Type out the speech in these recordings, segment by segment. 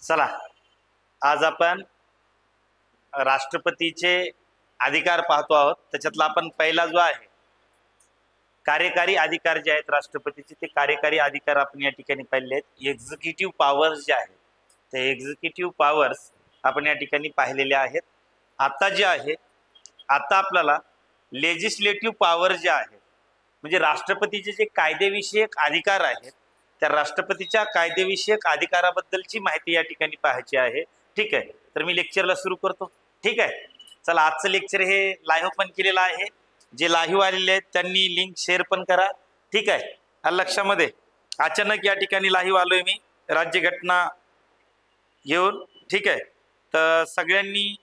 चला, आज आपण राष्ट्रपतीचे अधिकार पाहतो आहोत। त्याच्यातला आपण पहिला जो आहे कार्यकारी अधिकार जे आहेत राष्ट्रपतीचे, ते कार्यकारी अधिकार आपण या ठिकाणी पाहिले आहेत। एक्झिक्युटिव्ह पॉवर्स जे आहेत ते एक्झिक्युटिव्ह पॉवर्स आपण या ठिकाणी पाहिलेले आहेत। आता जे आहे, आता आपल्याला लेजिस्लेटिव्ह पॉवर जे आहे म्हणजे राष्ट्रपतीचे जे कायदेविषयक अधिकार आहेत त्या राष्ट्रपतीच्या कायदेविषयक अधिकाराबद्दलची माहिती या ठिकाणी पाहायची आहे। ठीक आहे, तर मी लेक्चरला सुरू करतो। ठीक आहे, चला, आजचं लेक्चर हे लाईव्ह पण केलेलं आहे। जे लाईव्ह आलेले आहेत त्यांनी लिंक शेअर पण करा। ठीक आहे, लक्षामध्ये अचानक या ठिकाणी लाईव्ह आलोय मी राज्यघटना घेऊन। ठीक आहे, तर सगळ्यांनी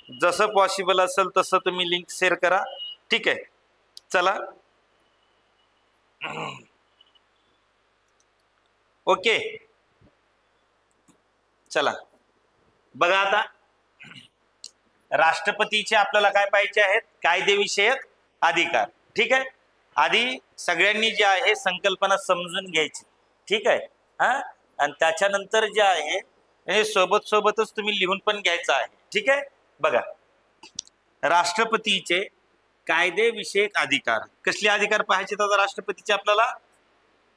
जसं पॉसिबल असेल तसं तुम्ही लिंक शेअर करा। ठीक आहे, चला, ओके, चला बघा। आता राष्ट्रपतीचे आपल्याला काय पाहिजे आहेत? कायदेविषयक अधिकार। ठीक आहे, आधी सगळ्यांनी जे आहे संकल्पना समजून घ्यायची। ठीक आहे, आणि त्याच्यानंतर जे आहे हे सोबत सोबतच तुम्ही लिहून पण घ्यायचं आहे। ठीक आहे, बघा, राष्ट्रपतीचे कायदेविषयक अधिकार, कसले अधिकार पाहिजे तर राष्ट्रपतीचे आपल्याला?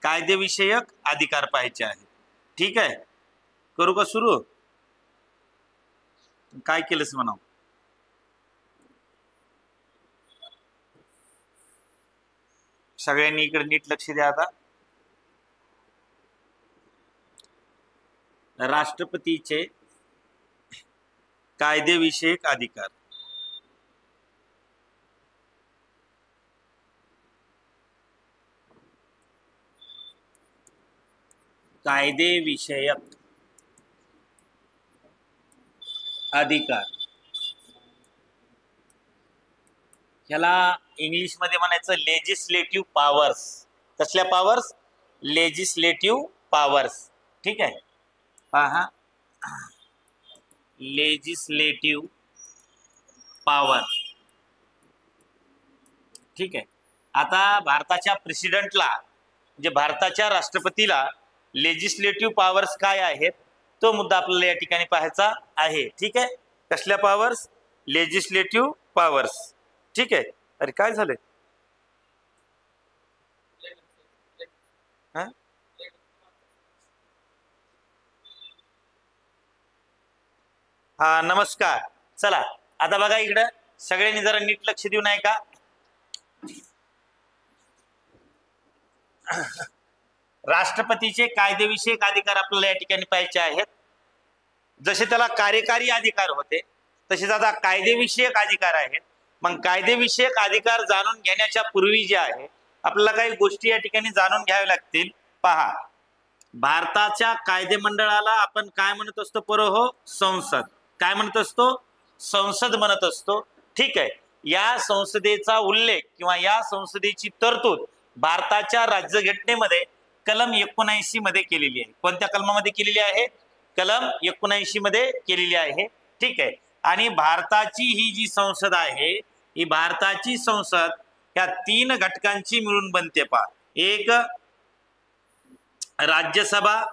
कायदेविषयक अधिकार पाहिजे आहेत। ठीक आहे, करू का सुरू? काय केलंस म्हणा? सगळ्यांनी इकडे नीट लक्ष द्या। आता राष्ट्रपतीचे कायदेविषयक अधिकार, कायदेविषयक अधिकार, ह्याला इंग्लिश मध्ये म्हणायचं लेजिस्लेटिव्ह पॉवर्स। कसल्या पॉवर्स? Legislative powers. ठीक आहे, पहा, लेजिस्लेटिव्ह पॉवर। ठीक आहे, आता भारताच्या प्रेसिडेंटला म्हणजे भारताच्या राष्ट्रपतीला लेजिस्लेटिव्ह पॉवर्स काय आहेत तो मुद्दा आपल्याला या ठिकाणी पाहायचा आहे। ठीक आहे, कसल्या पॉवर्स? Legislative powers. ठीक आहे, अरे काय झालंय? हा, नमस्कार। चला, आता बघा इकडं सगळ्यांनी जरा नीट लक्ष देऊ नये का? राष्ट्रपतीचे कायदेविषयक अधिकार आपल्याला या ठिकाणी पाहायचे आहेत। जसे त्याला कार्यकारी अधिकार होते तसेच आता कायदेविषयक अधिकार आहेत। मग कायदेविषयक अधिकार जाणून घेण्याच्या पूर्वी जे आहे आपल्याला काही गोष्टी या ठिकाणी जाणून घ्याव्या लागतील। पहा, भारताच्या कायदेमंडळाला आपण काय म्हणत असतो? हो, संसद। काय म्हणत असतो? संसद म्हणत असतो। ठीक आहे, या संसदेचा उल्लेख किंवा या संसदेची तरतूद भारताच्या राज्यघटनेमध्ये कलम 79 मध्ये केलेली आहे। कोणत्या कलमामध्ये केलेली आहे? कलम 79 मध्ये केलेली आहे। ठीक आहे, आणि भारताची ही जी संसद आहे ही भारताची संसद या 3 घटकांची मिळून बनते। पहा, एक राज्यसभा,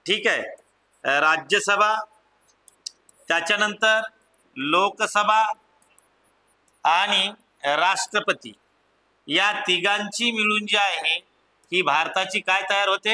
ठीक आहे, राज्यसभा, त्याच्यानंतर लोकसभा आणि राष्ट्रपती, या तिघांची मिळून जी आहे ही भारताची काय तयार होते?